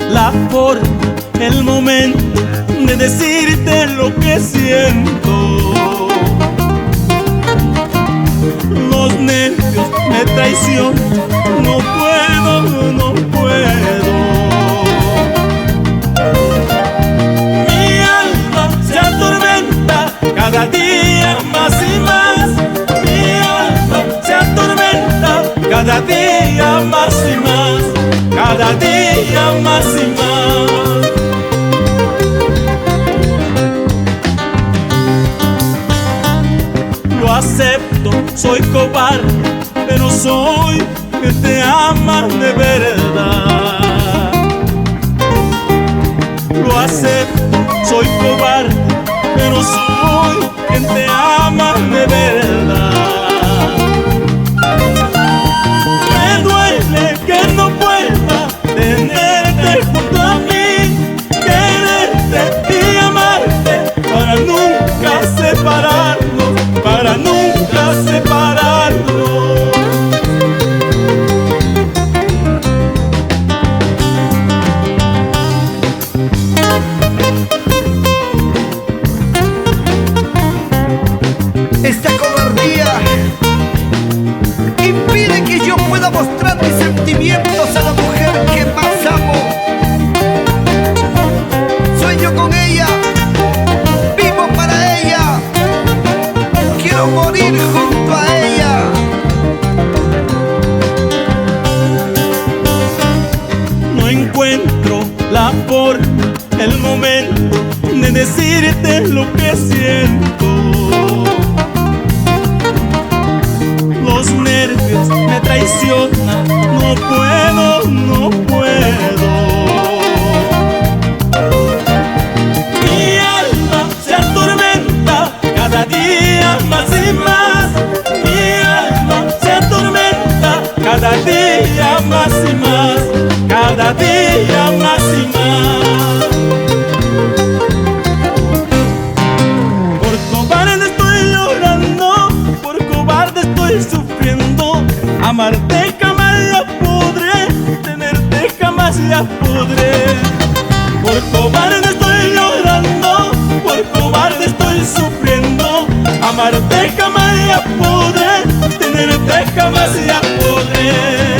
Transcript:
la forma, el momento de decirte lo que siento. Los nervios me traicionan, no puedo, no puedo. Mi alma se atormenta cada día más y más. Mi alma se atormenta cada día más y más. Cada día más y más. Lo acepto, soy cobarde, pero soy que te ama de verdad. Lo acepto, soy cobarde, pero soy quien te ama de verdad. Me duele que no pueda tenerte junto a mí, quererte y amarte para nunca separarnos, para nunca separarnos. Esta cobardía impide que yo pueda mostrar mis sentimientos a la mujer que más amo. Sueño con ella, vivo para ella, quiero morir junto a ella. No encuentro la forma, el momento de decirte lo que siento. Los nervios me traicionan, no puedo, no puedo. Mi alma se atormenta cada día más y más. Mi alma se atormenta cada día más y más. Cada día más y más. Por cobarde estoy llorando, por cobarde estoy sufriendo. Amarte jamás ya podré, tenerte jamás ya podré. Por cobarde estoy llorando, por cobarde estoy sufriendo. Amarte jamás ya podré, tenerte jamás ya podré.